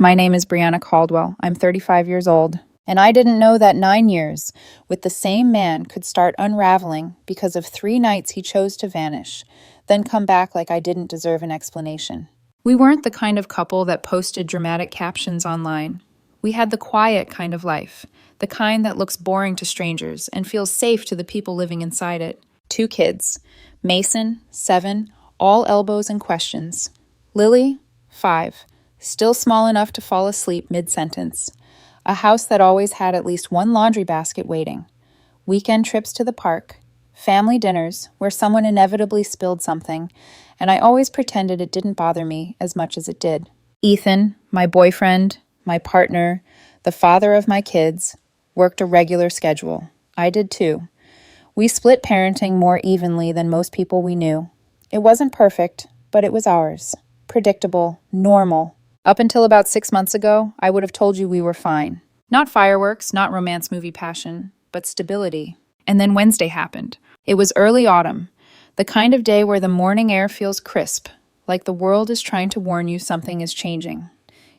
My name is Brianna Caldwell. I'm 35 years old. And I didn't know that 9 years with the same man could start unraveling because of 3 nights he chose to vanish, then come back like I didn't deserve an explanation. We weren't the kind of couple that posted dramatic captions online. We had the quiet kind of life, the kind that looks boring to strangers and feels safe to the people living inside it. 2 kids, Mason, 7, all elbows and questions. Lily, 5, still small enough to fall asleep mid-sentence. A house that always had at least one laundry basket waiting. Weekend trips to the park. Family dinners where someone inevitably spilled something, and I always pretended it didn't bother me as much as it did. Ethan, my boyfriend, my partner, the father of my kids, worked a regular schedule. I did too. We split parenting more evenly than most people we knew. It wasn't perfect, but it was ours. Predictable, normal. Up until about 6 months ago, I would have told you we were fine. Not fireworks, not romance movie passion, but stability. And then Wednesday happened. It was early autumn, the kind of day where the morning air feels crisp, like the world is trying to warn you something is changing.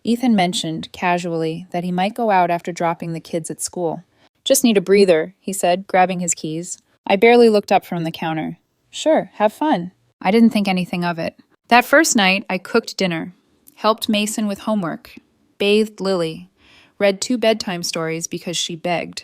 Ethan mentioned, casually, that he might go out after dropping the kids at school. "Just need a breather," he said, grabbing his keys. I barely looked up from the counter. "Sure, have fun." I didn't think anything of it. That first night, I cooked dinner, helped Mason with homework, bathed Lily, read 2 bedtime stories because she begged.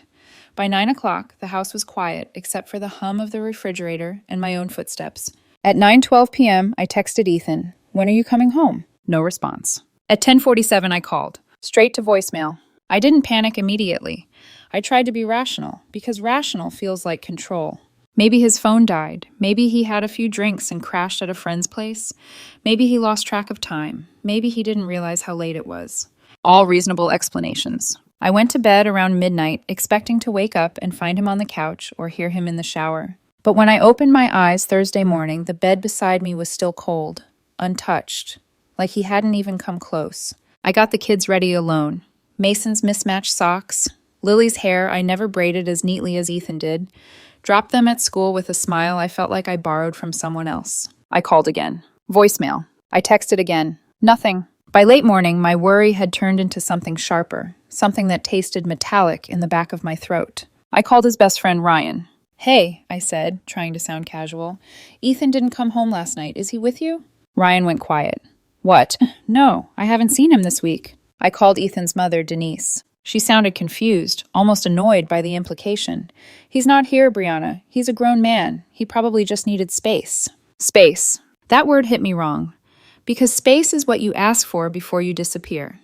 By 9 o'clock, the house was quiet except for the hum of the refrigerator and my own footsteps. At 9:12 p.m., I texted Ethan, "When are you coming home?" No response. At 10:47, I called, straight to voicemail. I didn't panic immediately. I tried to be rational, because rational feels like control. Maybe his phone died. Maybe he had a few drinks and crashed at a friend's place. Maybe he lost track of time. Maybe he didn't realize how late it was. All reasonable explanations. I went to bed around midnight, expecting to wake up and find him on the couch or hear him in the shower. But when I opened my eyes Thursday morning, the bed beside me was still cold, untouched, like he hadn't even come close. I got the kids ready alone. Mason's mismatched socks, Lily's hair I never braided as neatly as Ethan did, dropped them at school with a smile I felt like I borrowed from someone else. I called again. Voicemail. I texted again. Nothing. By late morning, my worry had turned into something sharper, something that tasted metallic in the back of my throat. I called his best friend, Ryan. "Hey," I said, trying to sound casual. "Ethan didn't come home last night. Is he with you?" Ryan went quiet. "What?" "No, I haven't seen him this week." I called Ethan's mother, Denise. She sounded confused, almost annoyed by the implication. "He's not here, Brianna. He's a grown man. He probably just needed space." Space. That word hit me wrong. Because space is what you ask for before you disappear.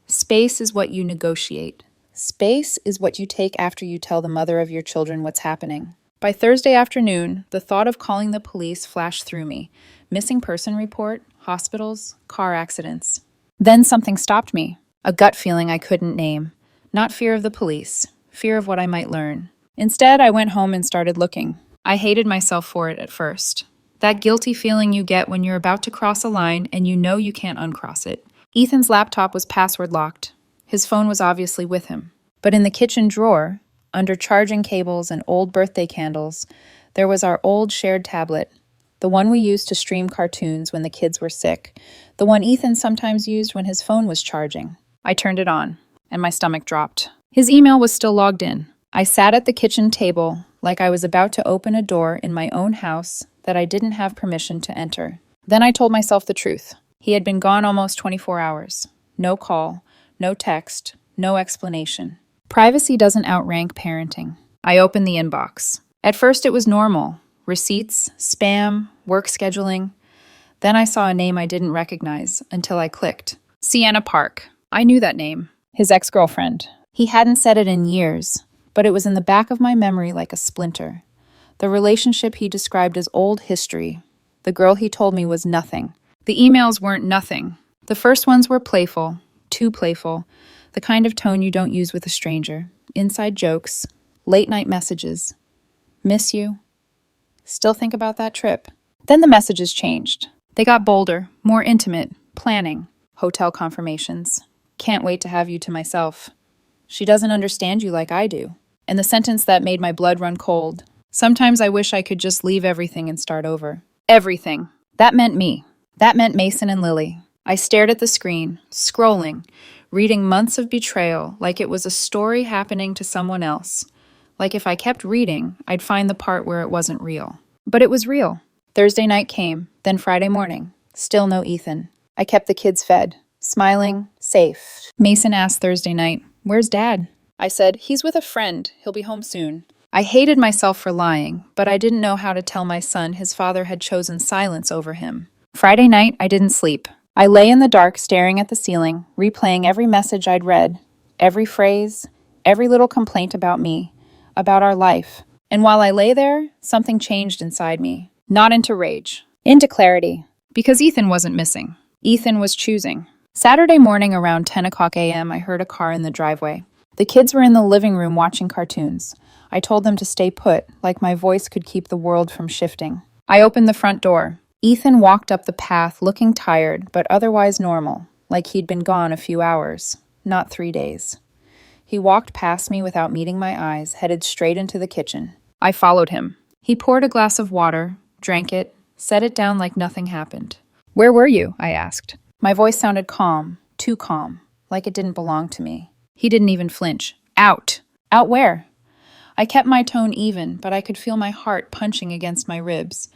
Space is what you negotiate. Space is what you take after you tell the mother of your children what's happening. By Thursday afternoon, the thought of calling the police flashed through me. Missing person report, hospitals, car accidents. Then something stopped me. A gut feeling I couldn't name. Not fear of the police, fear of what I might learn. Instead, I went home and started looking. I hated myself for it at first. That guilty feeling you get when you're about to cross a line and you know you can't uncross it. Ethan's laptop was password locked. His phone was obviously with him. But in the kitchen drawer, under charging cables and old birthday candles, there was our old shared tablet, the one we used to stream cartoons when the kids were sick, the one Ethan sometimes used when his phone was charging. I turned it on, and my stomach dropped. His email was still logged in. I sat at the kitchen table like I was about to open a door in my own house that I didn't have permission to enter. Then I told myself the truth. He had been gone almost 24 hours. No call, no text, no explanation. Privacy doesn't outrank parenting. I opened the inbox. At first it was normal. Receipts, spam, work scheduling. Then I saw a name I didn't recognize until I clicked. Sienna Park. I knew that name. His ex-girlfriend. He hadn't said it in years, but it was in the back of my memory like a splinter. The relationship he described as old history. The girl he told me was nothing. The emails weren't nothing. The first ones were playful, too playful, the kind of tone you don't use with a stranger. Inside jokes, late-night messages. Miss you. Still think about that trip. Then the messages changed. They got bolder, more intimate, planning, hotel confirmations. Can't wait to have you to myself. She doesn't understand you like I do. And the sentence that made my blood run cold. Sometimes I wish I could just leave everything and start over. Everything. That meant me. That meant Mason and Lily. I stared at the screen, scrolling, reading months of betrayal like it was a story happening to someone else. Like if I kept reading, I'd find the part where it wasn't real. But it was real. Thursday night came, then Friday morning. Still no Ethan. I kept the kids fed, smiling, safe. Mason asked Thursday night, "Where's Dad?" I said, "He's with a friend. He'll be home soon." I hated myself for lying, but I didn't know how to tell my son his father had chosen silence over him. Friday night, I didn't sleep. I lay in the dark staring at the ceiling, replaying every message I'd read, every phrase, every little complaint about me, about our life. And while I lay there, something changed inside me. Not into rage, into clarity. Because Ethan wasn't missing. Ethan was choosing. Saturday morning around 10 o'clock a.m., I heard a car in the driveway. The kids were in the living room watching cartoons. I told them to stay put, like my voice could keep the world from shifting. I opened the front door. Ethan walked up the path looking tired, but otherwise normal, like he'd been gone a few hours, not 3 days. He walked past me without meeting my eyes, headed straight into the kitchen. I followed him. He poured a glass of water, drank it, set it down like nothing happened. "Where were you?" I asked. My voice sounded calm, too calm, like it didn't belong to me. He didn't even flinch. "Out." "Out where?" I kept my tone even, but I could feel my heart punching against my ribs.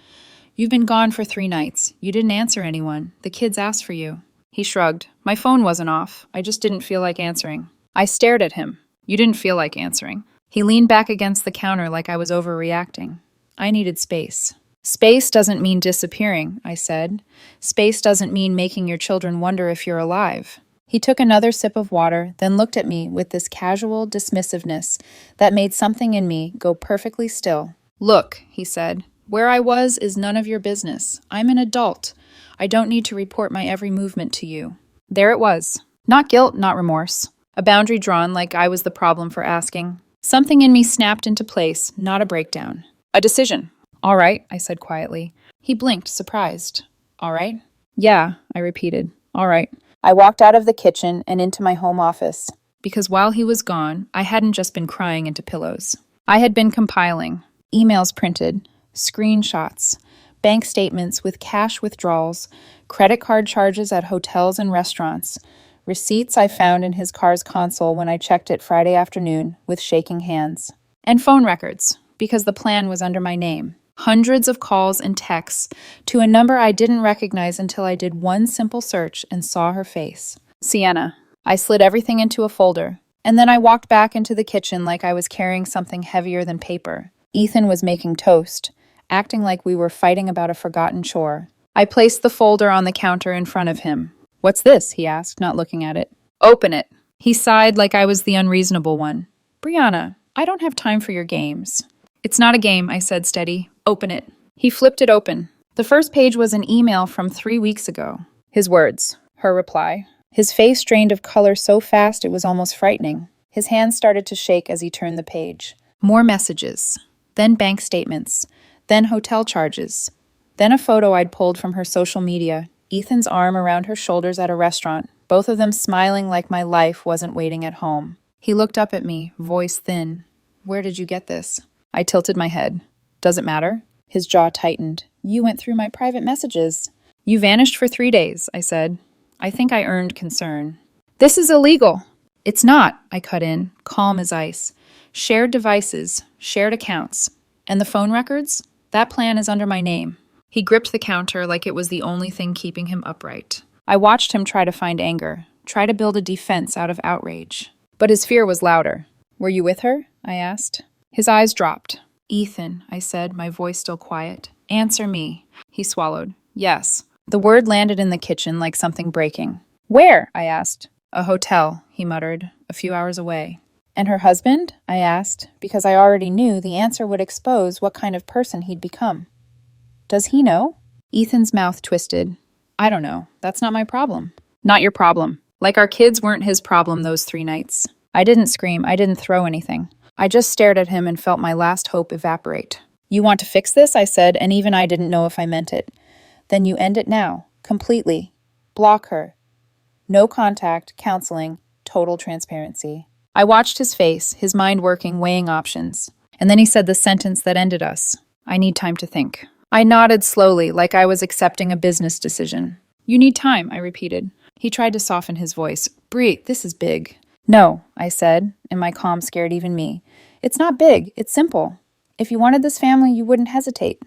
"You've been gone for 3 nights. You didn't answer anyone. The kids asked for you." He shrugged. "My phone wasn't off. I just didn't feel like answering." I stared at him. "You didn't feel like answering." He leaned back against the counter like I was overreacting. I needed space. "Space doesn't mean disappearing," I said. "Space doesn't mean making your children wonder if you're alive." He took another sip of water, then looked at me with this casual dismissiveness that made something in me go perfectly still. "Look," he said, "where I was is none of your business. I'm an adult. I don't need to report my every movement to you." There it was. Not guilt, not remorse. A boundary drawn like I was the problem for asking. Something in me snapped into place, not a breakdown. A decision. "All right," I said quietly. He blinked, surprised. "All right?" "Yeah," I repeated. "All right." I walked out of the kitchen and into my home office. Because while he was gone, I hadn't just been crying into pillows. I had been compiling. Emails printed, screenshots, bank statements with cash withdrawals, credit card charges at hotels and restaurants, receipts I found in his car's console when I checked it Friday afternoon with shaking hands. And phone records, because the plan was under my name. Hundreds of calls and texts to a number I didn't recognize until I did one simple search and saw her face. Sienna. I slid everything into a folder, and then I walked back into the kitchen like I was carrying something heavier than paper. Ethan was making toast, acting like we were fighting about a forgotten chore. I placed the folder on the counter in front of him. "What's this?" he asked, not looking at it. "Open it." He sighed like I was the unreasonable one. "Brianna, I don't have time for your games." "It's not a game," I said steady. "Open it." He flipped it open. The first page was an email from 3 weeks ago. His words. Her reply. His face drained of color so fast it was almost frightening. His hands started to shake as he turned the page. More messages. Then bank statements. Then hotel charges. Then a photo I'd pulled from her social media. Ethan's arm around her shoulders at a restaurant, both of them smiling like my life wasn't waiting at home. He looked up at me, voice thin. "Where did you get this?" I tilted my head. "Does it matter?" His jaw tightened. "You went through my private messages." "You vanished for 3 days," I said. I think I earned concern. "This is illegal." "It's not," I cut in, calm as ice. "Shared devices, shared accounts. And the phone records? That plan is under my name." He gripped the counter like it was the only thing keeping him upright. I watched him try to find anger, try to build a defense out of outrage. But his fear was louder. "Were you with her?" I asked. His eyes dropped. "Ethan," I said, my voice still quiet. "Answer me." He swallowed. "Yes." The word landed in the kitchen like something breaking. "Where?" I asked. "A hotel," he muttered, "a few hours away." "And her husband?" I asked, because I already knew the answer would expose what kind of person he'd become. "Does he know?" Ethan's mouth twisted. "I don't know. That's not my problem." "Not your problem." Like our kids weren't his problem those 3 nights. I didn't scream. I didn't throw anything. I just stared at him and felt my last hope evaporate. "You want to fix this?" I said, and even I didn't know if I meant it. "Then you end it now. Completely. Block her. No contact, counseling, total transparency." I watched his face, his mind working, weighing options. And then he said the sentence that ended us. "I need time to think." I nodded slowly, like I was accepting a business decision. "You need time," I repeated. He tried to soften his voice. Bree, this is big. No, I said, and my calm scared even me. It's not big, it's simple. If you wanted this family, you wouldn't hesitate.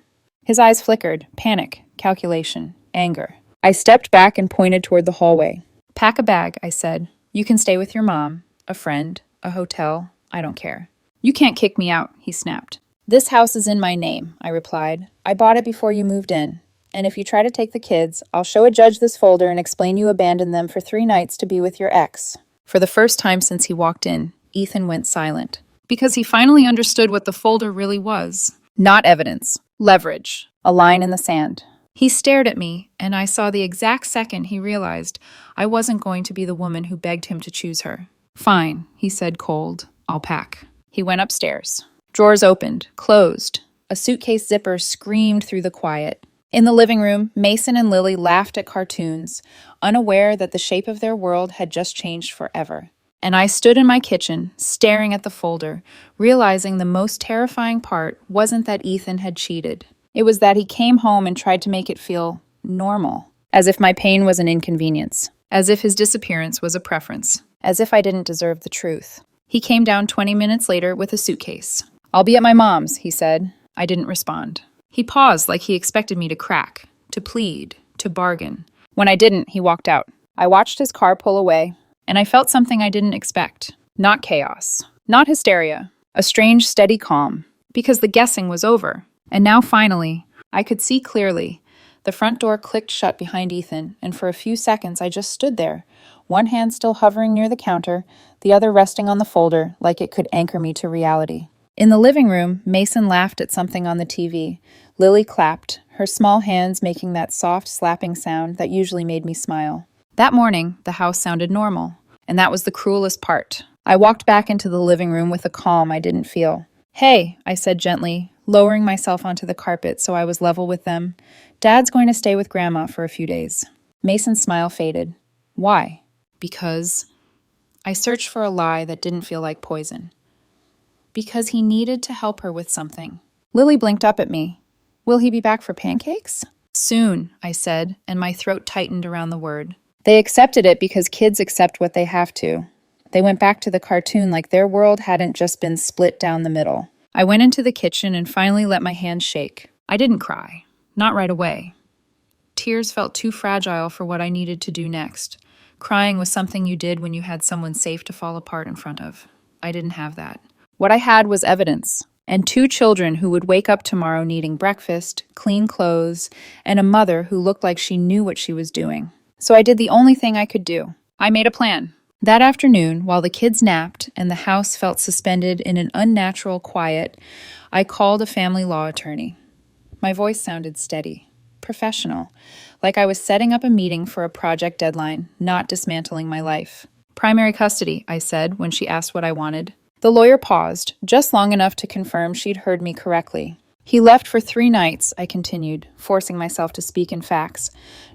His eyes flickered. Panic, calculation, anger. I stepped back and pointed toward the hallway. Pack a bag, I said. You can stay with your mom, a friend, a hotel. I don't care. You can't kick me out, he snapped. This house is in my name, I replied. I bought it before you moved in. And if you try to take the kids, I'll show a judge this folder and explain you abandoned them for 3 nights to be with your ex. For the first time since he walked in, Ethan went silent. Because he finally understood what the folder really was. Not evidence. Leverage. A line in the sand. He stared at me, and I saw the exact second he realized I wasn't going to be the woman who begged him to choose her. Fine, he said cold. I'll pack. He went upstairs. Drawers opened, closed. A suitcase zipper screamed through the quiet. In the living room, Mason and Lily laughed at cartoons, unaware that the shape of their world had just changed forever. And I stood in my kitchen, staring at the folder, realizing the most terrifying part wasn't that Ethan had cheated. It was that he came home and tried to make it feel normal, as if my pain was an inconvenience, as if his disappearance was a preference, as if I didn't deserve the truth. He came down 20 minutes later with a suitcase. I'll be at my mom's, he said. I didn't respond. He paused like he expected me to crack, to plead, to bargain. When I didn't, he walked out. I watched his car pull away, and I felt something I didn't expect. Not chaos, not hysteria, a strange, steady calm, because the guessing was over. And now finally, I could see clearly. The front door clicked shut behind Ethan, and for a few seconds I just stood there, one hand still hovering near the counter, the other resting on the folder like it could anchor me to reality. In the living room, Mason laughed at something on the TV. Lily clapped, her small hands making that soft slapping sound that usually made me smile. That morning, the house sounded normal, and that was the cruelest part. I walked back into the living room with a calm I didn't feel. Hey, I said gently, lowering myself onto the carpet so I was level with them. Dad's going to stay with Grandma for a few days. Mason's smile faded. Why? Because I searched for a lie that didn't feel like poison. Because he needed to help her with something. Lily blinked up at me. Will he be back for pancakes? Soon, I said, and my throat tightened around the word. They accepted it because kids accept what they have to. They went back to the cartoon like their world hadn't just been split down the middle. I went into the kitchen and finally let my hands shake. I didn't cry. Not right away. Tears felt too fragile for what I needed to do next. Crying was something you did when you had someone safe to fall apart in front of. I didn't have that. What I had was evidence, and 2 children who would wake up tomorrow needing breakfast, clean clothes, and a mother who looked like she knew what she was doing. So I did the only thing I could do. I made a plan. That afternoon, while the kids napped and the house felt suspended in an unnatural quiet, I called a family law attorney. My voice sounded steady, professional, like I was setting up a meeting for a project deadline, not dismantling my life. Primary custody, I said when she asked what I wanted. The lawyer paused, just long enough to confirm she'd heard me correctly. He left for 3 nights, I continued, forcing myself to speak in facts.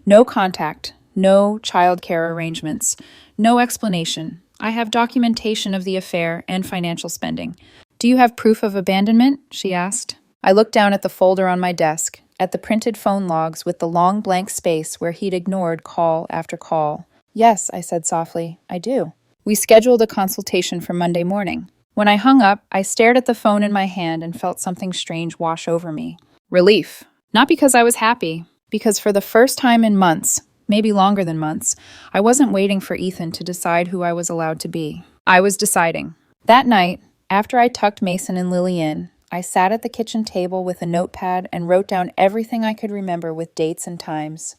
No contact, no child care arrangements, no explanation. I have documentation of the affair and financial spending. Do you have proof of abandonment? She asked. I looked down at the folder on my desk, at the printed phone logs with the long blank space where he'd ignored call after call. Yes, I said softly, I do. We scheduled a consultation for Monday morning. When I hung up, I stared at the phone in my hand and felt something strange wash over me. Relief. Not because I was happy, because for the first time in months, maybe longer than months, I wasn't waiting for Ethan to decide who I was allowed to be. I was deciding. That night, after I tucked Mason and Lily in, I sat at the kitchen table with a notepad and wrote down everything I could remember with dates and times.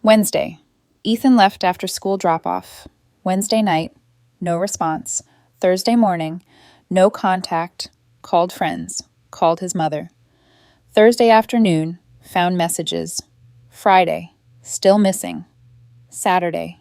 Wednesday. Ethan left after school drop-off. Wednesday night. No response. Thursday morning. No contact. Called friends. Called his mother. Thursday afternoon. Found messages. Friday. Still missing. Saturday.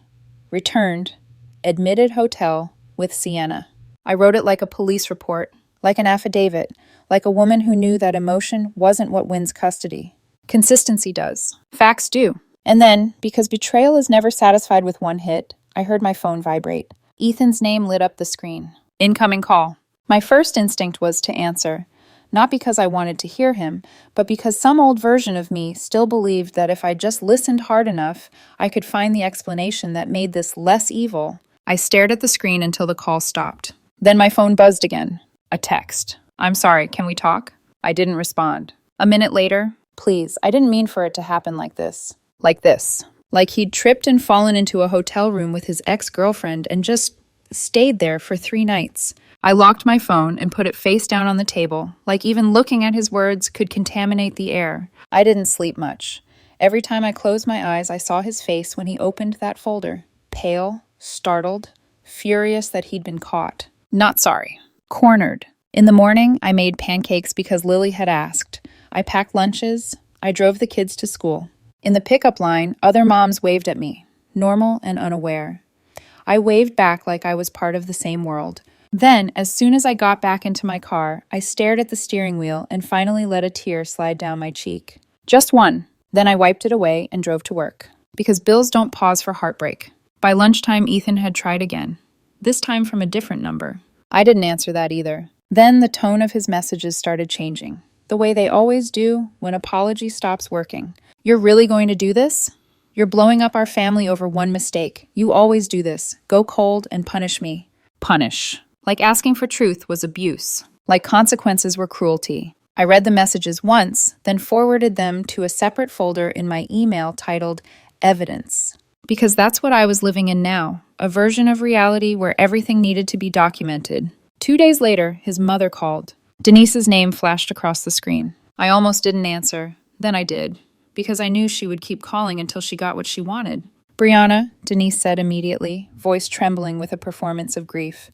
Returned. Admitted hotel with Sienna. I wrote it like a police report, like an affidavit, like a woman who knew that emotion wasn't what wins custody. Consistency does. Facts do. And then, because betrayal is never satisfied with one hit, I heard my phone vibrate. Ethan's name lit up the screen. Incoming call. My first instinct was to answer. Not because I wanted to hear him, but because some old version of me still believed that if I just listened hard enough, I could find the explanation that made this less evil. I stared at the screen until the call stopped. Then my phone buzzed again. A text. "I'm sorry, can we talk?" I didn't respond. A minute later, "Please, I didn't mean for it to happen like this." Like this. Like he'd tripped and fallen into a hotel room with his ex-girlfriend and just stayed there for 3 nights. I locked my phone and put it face down on the table, like even looking at his words could contaminate the air. I didn't sleep much. Every time I closed my eyes, I saw his face when he opened that folder. Pale, startled, furious that he'd been caught. Not sorry. Cornered. In the morning, I made pancakes because Lily had asked. I packed lunches. I drove the kids to school. In the pickup line, other moms waved at me, normal and unaware. I waved back like I was part of the same world. Then, as soon as I got back into my car, I stared at the steering wheel and finally let a tear slide down my cheek. Just one. Then I wiped it away and drove to work. Because bills don't pause for heartbreak. By lunchtime, Ethan had tried again. This time from a different number. I didn't answer that either. Then the tone of his messages started changing. The way they always do when apology stops working. "You're really going to do this? You're blowing up our family over one mistake. You always do this. Go cold and punish me." Punish. Like asking for truth was abuse. Like consequences were cruelty. I read the messages once, then forwarded them to a separate folder in my email titled Evidence. Because that's what I was living in now, a version of reality where everything needed to be documented. 2 days later, his mother called. Denise's name flashed across the screen. I almost didn't answer. Then I did, because I knew she would keep calling until she got what she wanted. "Brianna," Denise said immediately, voice trembling with a performance of grief.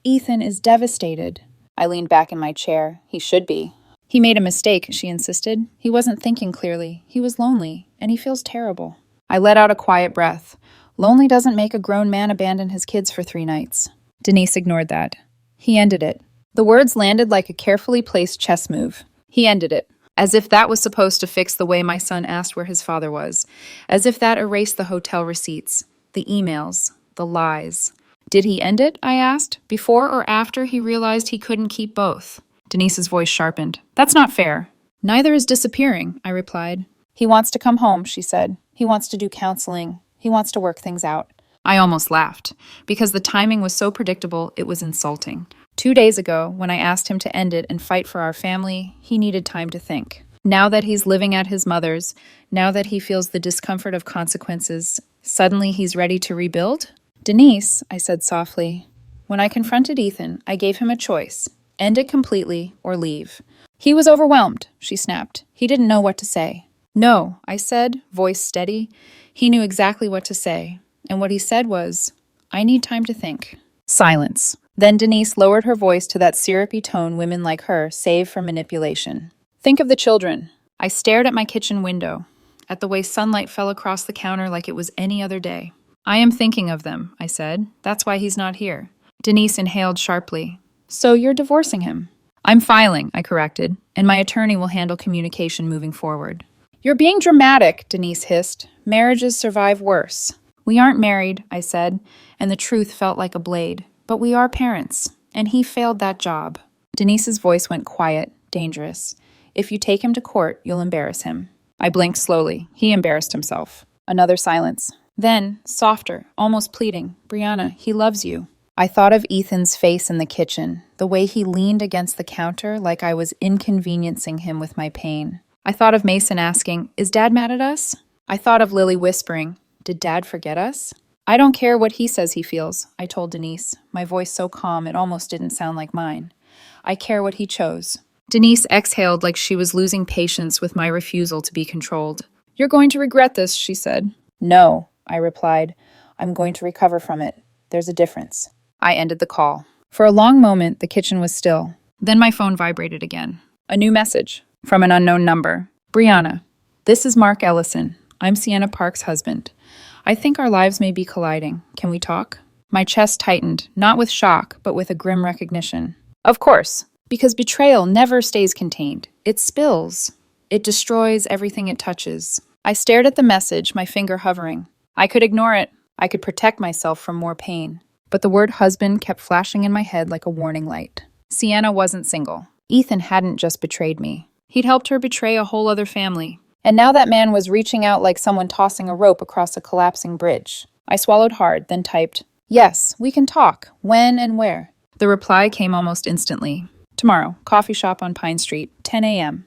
"Ethan is devastated." I leaned back in my chair. He should be. "He made a mistake," she insisted. "He wasn't thinking clearly. He was lonely, and he feels terrible." I let out a quiet breath. Lonely doesn't make a grown man abandon his kids for 3 nights. Denise ignored that. "He ended it." The words landed like a carefully placed chess move. He ended it. As if that was supposed to fix the way my son asked where his father was. As if that erased the hotel receipts, the emails, the lies. "Did he end it?" I asked, before or after he realized he couldn't keep both. Denise's voice sharpened. "That's not fair." "Neither is disappearing," I replied. "He wants to come home," she said. "He wants to do counseling. He wants to work things out." I almost laughed, because the timing was so predictable it was insulting. 2 days ago, when I asked him to end it and fight for our family, he needed time to think. Now that he's living at his mother's, now that he feels the discomfort of consequences, suddenly he's ready to rebuild? "Denise," I said softly. When I confronted Ethan, I gave him a choice. End it completely or leave. He was overwhelmed, she snapped. He didn't know what to say. "No," I said, voice steady. He knew exactly what to say. And what he said was, "I need time to think." Silence. Then Denise lowered her voice to that syrupy tone women like her save for manipulation. "Think of the children." I stared at my kitchen window, at the way sunlight fell across the counter like it was any other day. "I am thinking of them," I said. "That's why he's not here." Denise inhaled sharply. "So you're divorcing him?" "I'm filing," I corrected, "and my attorney will handle communication moving forward." "You're being dramatic," Denise hissed. "Marriages survive worse." "We aren't married," I said, and the truth felt like a blade. "But we are parents, and he failed that job." Denise's voice went quiet, dangerous. "If you take him to court, you'll embarrass him." I blinked slowly. He embarrassed himself. Another silence. Then, softer, almost pleading, "Brianna, he loves you." I thought of Ethan's face in the kitchen, the way he leaned against the counter like I was inconveniencing him with my pain. I thought of Mason asking, "Is Dad mad at us?" I thought of Lily whispering, "Did Dad forget us?" "I don't care what he says he feels," I told Denise, my voice so calm it almost didn't sound like mine. "I care what he chose." Denise exhaled like she was losing patience with my refusal to be controlled. "You're going to regret this," she said. "No," I replied. "I'm going to recover from it. There's a difference." I ended the call. For a long moment, the kitchen was still. Then my phone vibrated again. A new message from an unknown number. "Brianna, this is Mark Ellison. I'm Sienna Park's husband. I think our lives may be colliding. Can we talk?" My chest tightened, not with shock, but with a grim recognition. Of course, because betrayal never stays contained. It spills. It destroys everything it touches. I stared at the message, my finger hovering. I could ignore it. I could protect myself from more pain. But the word husband kept flashing in my head like a warning light. Sienna wasn't single. Ethan hadn't just betrayed me. He'd helped her betray a whole other family. And now that man was reaching out like someone tossing a rope across a collapsing bridge. I swallowed hard, then typed, "Yes, we can talk. When and where?" The reply came almost instantly. "Tomorrow, coffee shop on Pine Street, 10 a.m.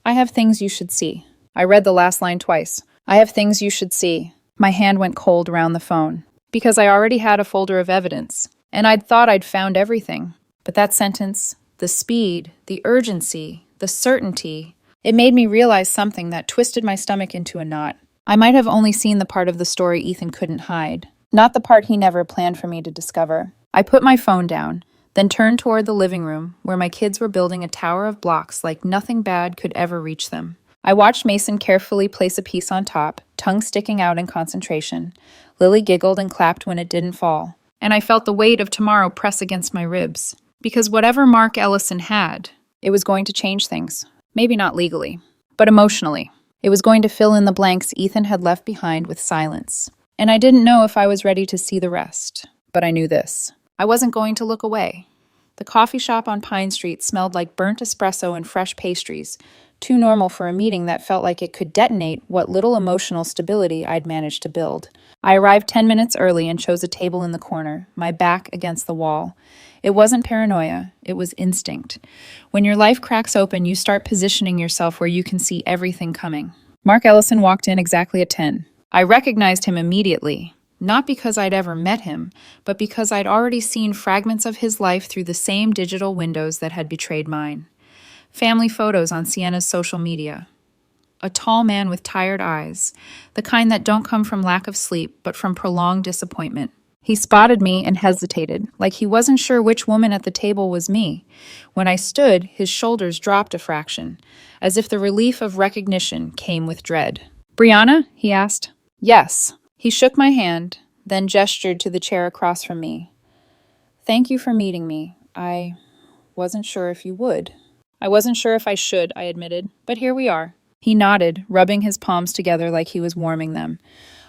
I have things you should see." I read the last line twice. I have things you should see. My hand went cold around the phone. Because I already had a folder of evidence. And I'd thought I'd found everything. But that sentence, the speed, the urgency, the certainty, it made me realize something that twisted my stomach into a knot. I might have only seen the part of the story Ethan couldn't hide, not the part he never planned for me to discover. I put my phone down, then turned toward the living room, where my kids were building a tower of blocks like nothing bad could ever reach them. I watched Mason carefully place a piece on top, tongue sticking out in concentration. Lily giggled and clapped when it didn't fall. And I felt the weight of tomorrow press against my ribs. Because whatever Mark Ellison had, it was going to change things. Maybe not legally, but emotionally. It was going to fill in the blanks Ethan had left behind with silence. And I didn't know if I was ready to see the rest. But I knew this. I wasn't going to look away. The coffee shop on Pine Street smelled like burnt espresso and fresh pastries, too normal for a meeting that felt like it could detonate what little emotional stability I'd managed to build. I arrived 10 minutes early and chose a table in the corner, my back against the wall. It wasn't paranoia, it was instinct. When your life cracks open, you start positioning yourself where you can see everything coming. Mark Ellison walked in exactly at 10. I recognized him immediately, not because I'd ever met him, but because I'd already seen fragments of his life through the same digital windows that had betrayed mine. Family photos on Sienna's social media. A tall man with tired eyes, the kind that don't come from lack of sleep, but from prolonged disappointment. He spotted me and hesitated, like he wasn't sure which woman at the table was me. When I stood, his shoulders dropped a fraction, as if the relief of recognition came with dread. "Brianna?" he asked. "Yes." He shook my hand, then gestured to the chair across from me. "Thank you for meeting me. I wasn't sure if you would." "I wasn't sure if I should," I admitted, "but here we are." He nodded, rubbing his palms together like he was warming them.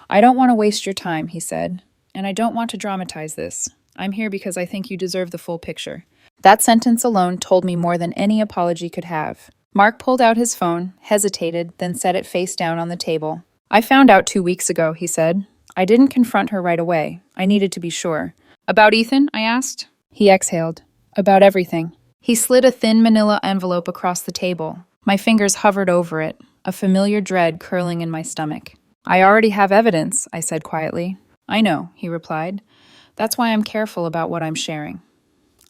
"I don't want to waste your time," he said, "and I don't want to dramatize this. I'm here because I think you deserve the full picture." That sentence alone told me more than any apology could have. Mark pulled out his phone, hesitated, then set it face down on the table. "I found out 2 weeks ago," he said. "I didn't confront her right away. I needed to be sure." "About Ethan?" I asked. He exhaled. "About everything." He slid a thin manila envelope across the table. My fingers hovered over it, a familiar dread curling in my stomach. "I already have evidence," I said quietly. "I know," he replied. "That's why I'm careful about what I'm sharing.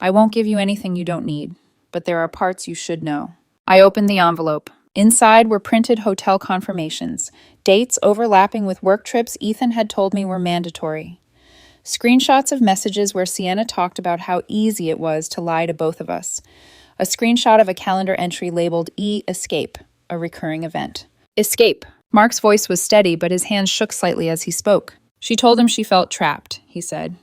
I won't give you anything you don't need, but there are parts you should know." I opened the envelope. Inside were printed hotel confirmations, dates overlapping with work trips Ethan had told me were mandatory. Screenshots of messages where Sienna talked about how easy it was to lie to both of us. A screenshot of a calendar entry labeled E-Escape, a recurring event. "Escape." Mark's voice was steady, but his hands shook slightly as he spoke. "She told him she felt trapped," he said.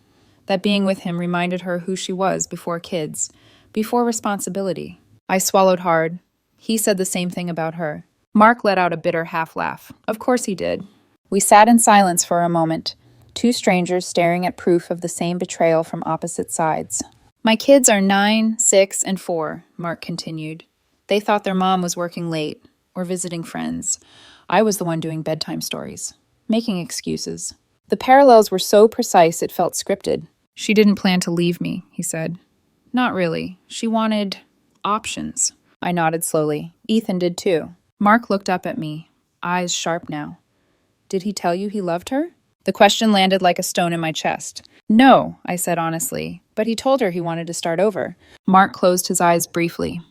That being with him reminded her who she was before kids, before responsibility. I swallowed hard. He said the same thing about her. Mark let out a bitter half-laugh. Of course he did. We sat in silence for a moment, two strangers staring at proof of the same betrayal from opposite sides. "My kids are 9, 6, and 4, Mark continued. They thought their mom was working late, or visiting friends. I was the one doing bedtime stories, making excuses. The parallels were so precise it felt scripted. She didn't plan to leave me," he said. "Not really. She wanted options." I nodded slowly. Ethan did too. Mark looked up at me, eyes sharp now. "Did he tell you he loved her?" The question landed like a stone in my chest. "No," I said honestly, but he told her he wanted to start over. Mark closed his eyes briefly.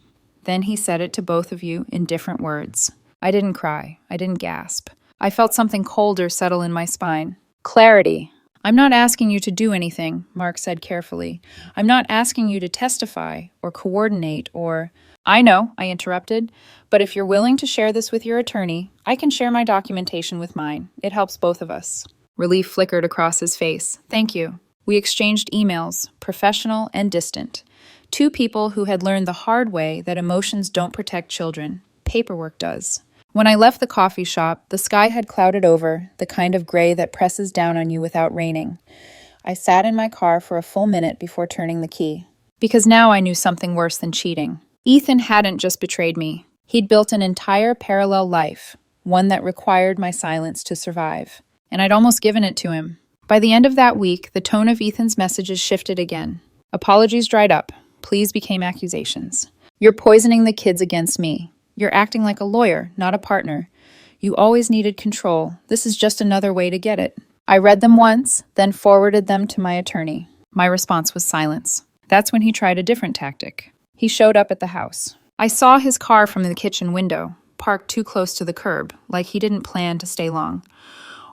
Then he said it to both of you in different words. I didn't cry. I didn't gasp. I felt something colder settle in my spine. Clarity. "I'm not asking you to do anything," Mark said carefully. "I'm not asking you to testify or coordinate or—" "I know," I interrupted, "but if you're willing to share this with your attorney, I can share my documentation with mine. It helps both of us." Relief flickered across his face. "Thank you." We exchanged emails, professional and distant. Two people who had learned the hard way that emotions don't protect children. Paperwork does. When I left the coffee shop, the sky had clouded over, the kind of gray that presses down on you without raining. I sat in my car for a full minute before turning the key. Because now I knew something worse than cheating. Ethan hadn't just betrayed me. He'd built an entire parallel life, one that required my silence to survive. And I'd almost given it to him. By the end of that week, the tone of Ethan's messages shifted again. Apologies dried up. Pleas became accusations. You're poisoning the kids against me. You're acting like a lawyer, not a partner. You always needed control. This is just another way to get it. I read them once, then forwarded them to my attorney. My response was silence. That's when he tried a different tactic. He showed up at the house. I saw his car from the kitchen window, parked too close to the curb, like he didn't plan to stay long.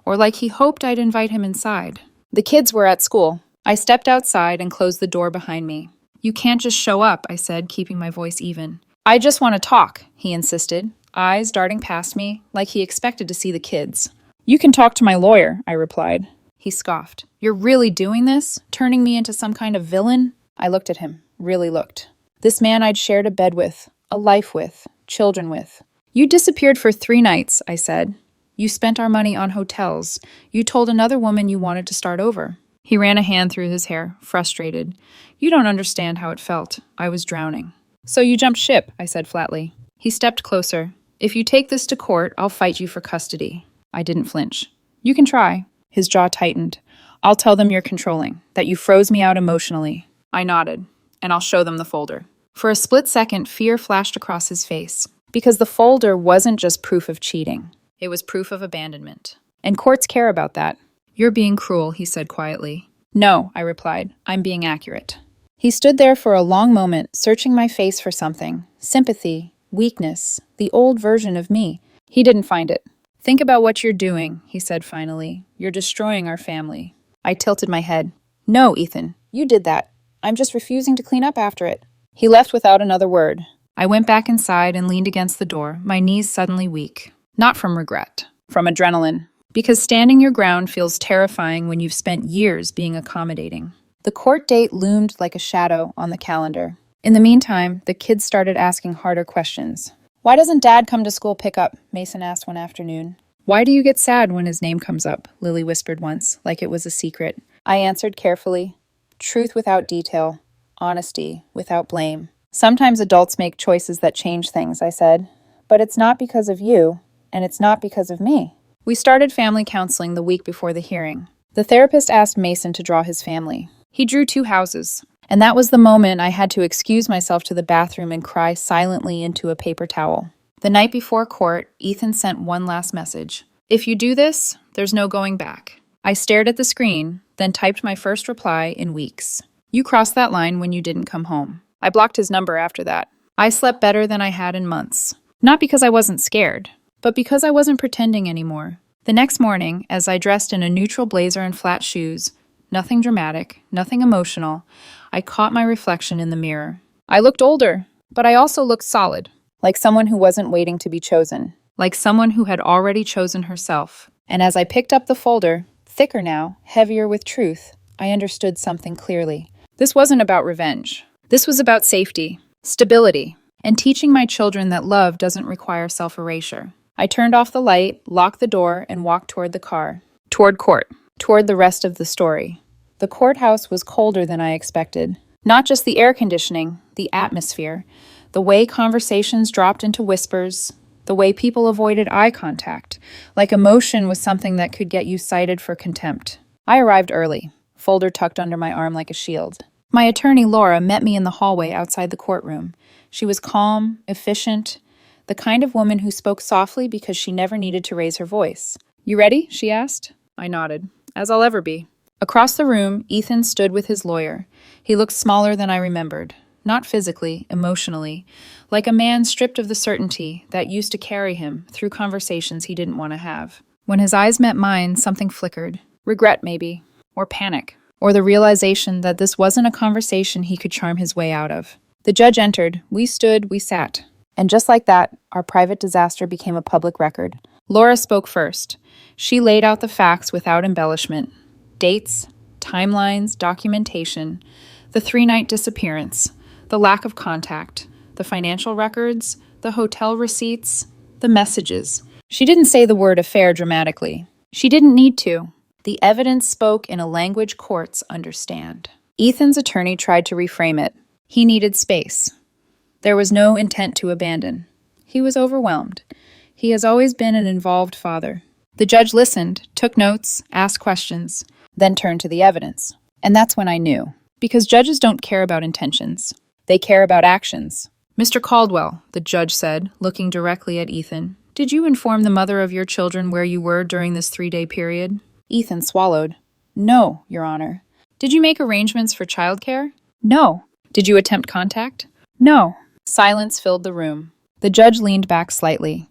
Or like he hoped I'd invite him inside. The kids were at school. I stepped outside and closed the door behind me. You can't just show up, I said, keeping my voice even. I just want to talk, he insisted, eyes darting past me like he expected to see the kids. You can talk to my lawyer, I replied. He scoffed. You're really doing this? Turning me into some kind of villain? I looked at him, really looked. This man I'd shared a bed with, a life with, children with. You disappeared for 3 nights, I said. You spent our money on hotels. You told another woman you wanted to start over. He ran a hand through his hair, frustrated. You don't understand how it felt. I was drowning. So you jumped ship, I said flatly. He stepped closer. If you take this to court, I'll fight you for custody. I didn't flinch. You can try. His jaw tightened. I'll tell them you're controlling, that you froze me out emotionally. I nodded, and I'll show them the folder. For a split second, fear flashed across his face, because the folder wasn't just proof of cheating. It was proof of abandonment. And courts care about that. You're being cruel, he said quietly. No, I replied. I'm being accurate. He stood there for a long moment, searching my face for something. Sympathy, weakness, the old version of me. He didn't find it. Think about what you're doing, he said finally. You're destroying our family. I tilted my head. No, Ethan, you did that. I'm just refusing to clean up after it. He left without another word. I went back inside and leaned against the door, my knees suddenly weak. Not from regret, from adrenaline. Because standing your ground feels terrifying when you've spent years being accommodating. The court date loomed like a shadow on the calendar. In the meantime, the kids started asking harder questions. Why doesn't Dad come to school pickup? Mason asked one afternoon. Why do you get sad when his name comes up? Lily whispered once, like it was a secret. I answered carefully. Truth without detail. Honesty without blame. Sometimes adults make choices that change things, I said. But it's not because of you, and it's not because of me. We started family counseling the week before the hearing. The therapist asked Mason to draw his family. He drew 2 houses. And that was the moment I had to excuse myself to the bathroom and cry silently into a paper towel. The night before court, Ethan sent one last message. If you do this, there's no going back. I stared at the screen, then typed my first reply in weeks. You crossed that line when you didn't come home. I blocked his number after that. I slept better than I had in months. Not because I wasn't scared, but because I wasn't pretending anymore. The next morning, as I dressed in a neutral blazer and flat shoes, nothing dramatic, nothing emotional, I caught my reflection in the mirror. I looked older, but I also looked solid, like someone who wasn't waiting to be chosen, like someone who had already chosen herself. And as I picked up the folder, thicker now, heavier with truth, I understood something clearly. This wasn't about revenge. This was about safety, stability, and teaching my children that love doesn't require self-erasure. I turned off the light, locked the door, and walked toward the car, toward court, toward the rest of the story. The courthouse was colder than I expected. Not just the air conditioning, the atmosphere, the way conversations dropped into whispers, the way people avoided eye contact, like emotion was something that could get you cited for contempt. I arrived early, folder tucked under my arm like a shield. My attorney, Laura, met me in the hallway outside the courtroom. She was calm, efficient, the kind of woman who spoke softly because she never needed to raise her voice. You ready? She asked. I nodded. As I'll ever be. Across the room, Ethan stood with his lawyer. He looked smaller than I remembered. Not physically, emotionally. Like a man stripped of the certainty that used to carry him through conversations he didn't want to have. When his eyes met mine, something flickered. Regret, maybe. Or panic. Or the realization that this wasn't a conversation he could charm his way out of. The judge entered. We stood, we sat. And just like that, our private disaster became a public record. Laura spoke first. She laid out the facts without embellishment. Dates, timelines, documentation, the 3-night disappearance, the lack of contact, the financial records, the hotel receipts, the messages. She didn't say the word affair dramatically. She didn't need to. The evidence spoke in a language courts understand. Ethan's attorney tried to reframe it. He needed space. There was no intent to abandon. He was overwhelmed. He has always been an involved father. The judge listened, took notes, asked questions, then turned to the evidence. And that's when I knew. Because judges don't care about intentions. They care about actions. Mr. Caldwell, the judge said, looking directly at Ethan, did you inform the mother of your children where you were during this 3-day period? Ethan swallowed. No, Your Honor. Did you make arrangements for childcare? No. Did you attempt contact? No. Silence filled the room. The judge leaned back slightly.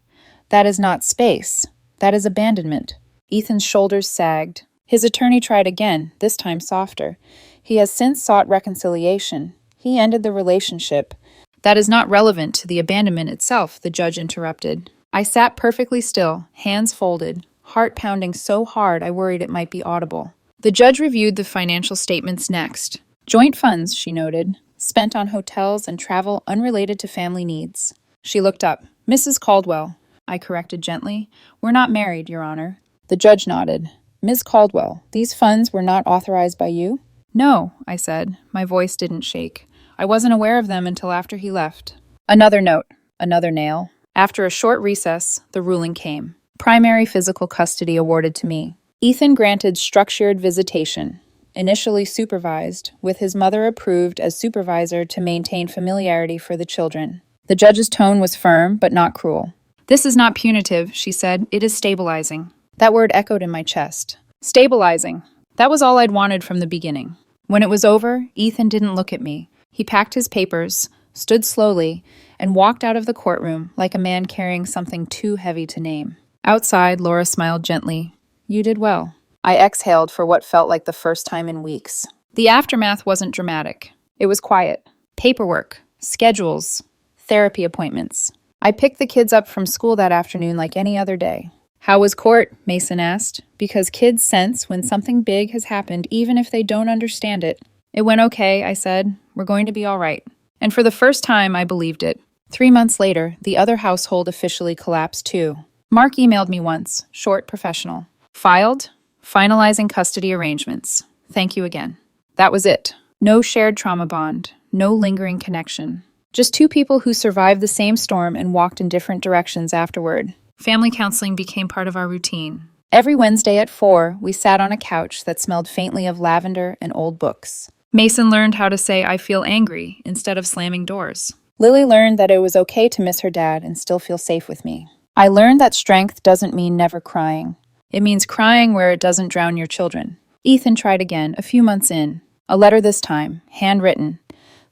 That is not space. That is abandonment. Ethan's shoulders sagged. His attorney tried again, this time softer. He has since sought reconciliation. He ended the relationship. That is not relevant to the abandonment itself, the judge interrupted. I sat perfectly still, hands folded, heart pounding so hard I worried it might be audible. The judge reviewed the financial statements next. Joint funds, she noted, spent on hotels and travel unrelated to family needs. She looked up. Mrs. Caldwell, I corrected gently. We're not married, Your Honor. The judge nodded. Ms. Caldwell, these funds were not authorized by you? No, I said. My voice didn't shake. I wasn't aware of them until after he left. Another note. Another nail. After a short recess, the ruling came. Primary physical custody awarded to me. Ethan granted structured visitation, initially supervised, with his mother approved as supervisor to maintain familiarity for the children. The judge's tone was firm, but not cruel. This is not punitive, she said. It is stabilizing. That word echoed in my chest. Stabilizing. That was all I'd wanted from the beginning. When it was over, Ethan didn't look at me. He packed his papers, stood slowly, and walked out of the courtroom like a man carrying something too heavy to name. Outside, Laura smiled gently. You did well. I exhaled for what felt like the first time in weeks. The aftermath wasn't dramatic. It was quiet. Paperwork, schedules, therapy appointments. I picked the kids up from school that afternoon like any other day. How was court? Mason asked, because kids sense when something big has happened even if they don't understand it. It went okay, I said. We're going to be all right. And for the first time, I believed it. 3 months later, the other household officially collapsed too. Mark emailed me once, short, professional. Filed, finalizing custody arrangements. Thank you again. That was it. No shared trauma bond, no lingering connection. Just two people who survived the same storm and walked in different directions afterward. Family counseling became part of our routine. Every Wednesday at 4, we sat on a couch that smelled faintly of lavender and old books. Mason learned how to say, I feel angry, instead of slamming doors. Lily learned that it was okay to miss her dad and still feel safe with me. I learned that strength doesn't mean never crying. It means crying where it doesn't drown your children. Ethan tried again, a few months in. A letter this time, handwritten,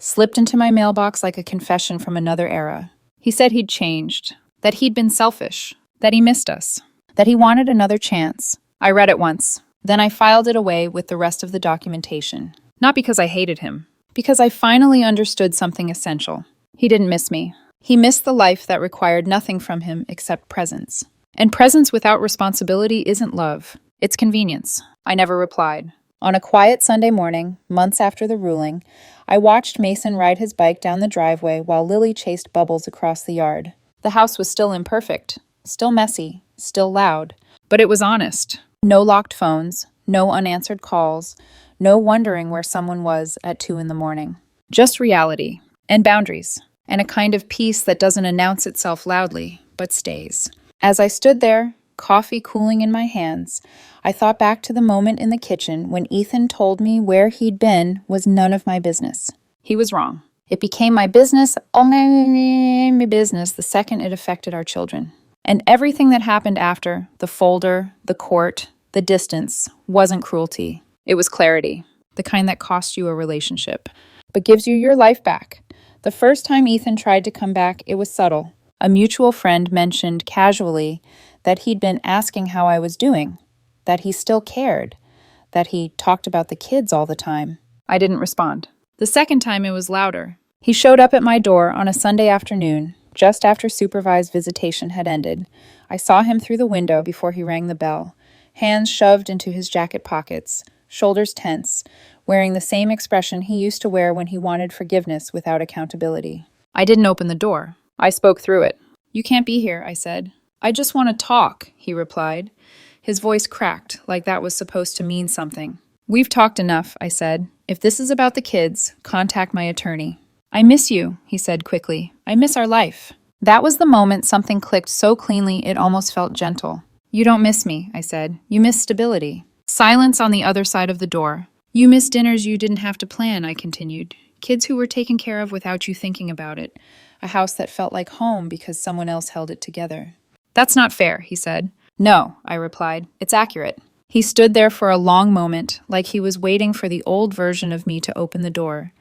slipped into my mailbox like a confession from another era. He said he'd changed, that he'd been selfish, that he missed us, that he wanted another chance. I read it once. Then I filed it away with the rest of the documentation. Not because I hated him, because I finally understood something essential. He didn't miss me. He missed the life that required nothing from him except presence. And presence without responsibility isn't love. It's convenience. I never replied. On a quiet Sunday morning, months after the ruling, I watched Mason ride his bike down the driveway while Lily chased Bubbles across the yard. The house was still imperfect, still messy, still loud, but it was honest. No locked phones, no unanswered calls, no wondering where someone was at 2 a.m. Just reality, and boundaries, and a kind of peace that doesn't announce itself loudly, but stays. As I stood there, coffee cooling in my hands, I thought back to the moment in the kitchen when Ethan told me where he'd been was none of my business. He was wrong. It became my business, only my business, the second it affected our children. And everything that happened after, the folder, the court, the distance, wasn't cruelty. It was clarity, the kind that costs you a relationship, but gives you your life back. The first time Ethan tried to come back, it was subtle. A mutual friend mentioned casually that he'd been asking how I was doing, that he still cared, that he talked about the kids all the time. I didn't respond. The second time it was louder. He showed up at my door on a Sunday afternoon, just after supervised visitation had ended. I saw him through the window before he rang the bell, hands shoved into his jacket pockets, shoulders tense, wearing the same expression he used to wear when he wanted forgiveness without accountability. I didn't open the door. I spoke through it. You can't be here, I said. I just want to talk, he replied. His voice cracked, like that was supposed to mean something. We've talked enough, I said. If this is about the kids, contact my attorney. I miss you, he said quickly. I miss our life. That was the moment something clicked so cleanly it almost felt gentle. You don't miss me, I said. You miss stability. Silence on the other side of the door. You miss dinners you didn't have to plan, I continued. Kids who were taken care of without you thinking about it. A house that felt like home because someone else held it together. That's not fair, he said. No, I replied. It's accurate. He stood there for a long moment, like he was waiting for the old version of me to open the door.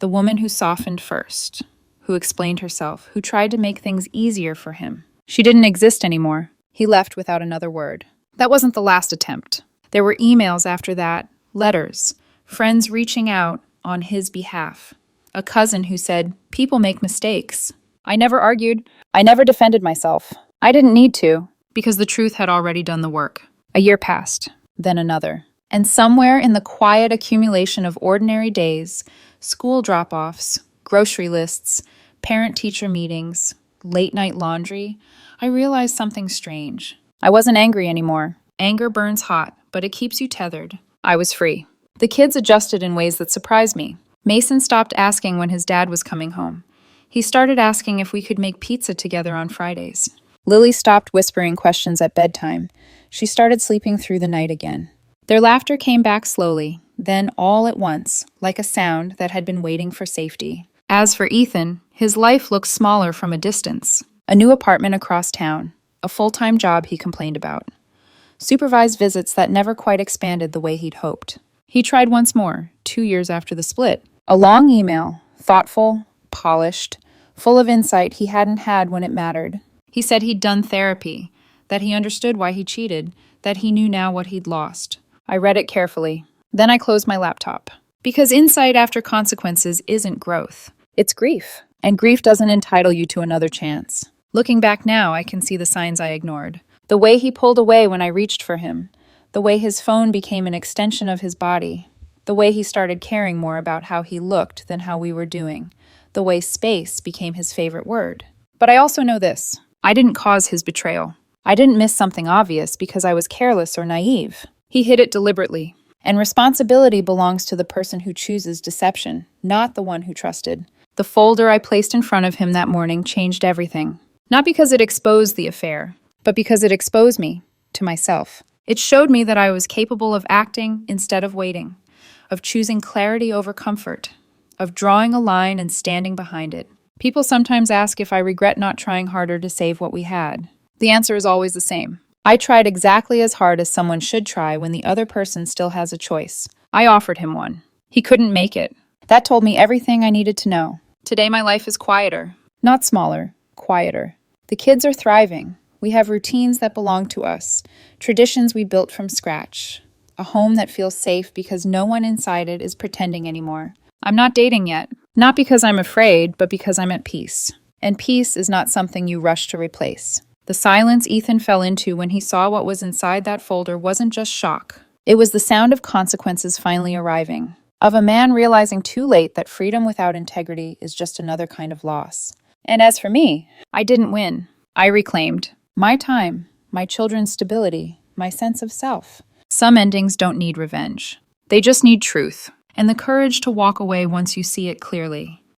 The woman who softened first, who explained herself, who tried to make things easier for him. She didn't exist anymore. He left without another word. That wasn't the last attempt. There were emails after that, letters, friends reaching out on his behalf. A cousin who said, people make mistakes. I never argued. I never defended myself. I didn't need to, because the truth had already done the work. A year passed, then another. And somewhere in the quiet accumulation of ordinary days, school drop-offs, grocery lists, parent-teacher meetings, late-night laundry, I realized something strange. I wasn't angry anymore. Anger burns hot, but it keeps you tethered. I was free. The kids adjusted in ways that surprised me. Mason stopped asking when his dad was coming home. He started asking if we could make pizza together on Fridays. Lily stopped whispering questions at bedtime. She started sleeping through the night again. Their laughter came back slowly, then all at once, like a sound that had been waiting for safety. As for Ethan, his life looked smaller from a distance. A new apartment across town, a full-time job he complained about. Supervised visits that never quite expanded the way he'd hoped. He tried once more, 2 years after the split. A long email, thoughtful, polished, full of insight he hadn't had when it mattered. He said he'd done therapy, that he understood why he cheated, that he knew now what he'd lost. I read it carefully. Then I closed my laptop. Because insight after consequences isn't growth. It's grief. And grief doesn't entitle you to another chance. Looking back now, I can see the signs I ignored. The way he pulled away when I reached for him. The way his phone became an extension of his body. The way he started caring more about how he looked than how we were doing. The way space became his favorite word. But I also know this. I didn't cause his betrayal. I didn't miss something obvious because I was careless or naive. He hid it deliberately. And responsibility belongs to the person who chooses deception, not the one who trusted. The folder I placed in front of him that morning changed everything. Not because it exposed the affair, but because it exposed me to myself. It showed me that I was capable of acting instead of waiting, of choosing clarity over comfort, of drawing a line and standing behind it. People sometimes ask if I regret not trying harder to save what we had. The answer is always the same. I tried exactly as hard as someone should try when the other person still has a choice. I offered him one. He couldn't make it. That told me everything I needed to know. Today my life is quieter. Not smaller, quieter. The kids are thriving. We have routines that belong to us, traditions we built from scratch, a home that feels safe because no one inside it is pretending anymore. I'm not dating yet, not because I'm afraid, but because I'm at peace. And peace is not something you rush to replace. The silence Ethan fell into when he saw what was inside that folder wasn't just shock. It was the sound of consequences finally arriving, of a man realizing too late that freedom without integrity is just another kind of loss. And as for me, I didn't win. I reclaimed my time, my children's stability, my sense of self. Some endings don't need revenge. They just need truth, and the courage to walk away once you see it clearly.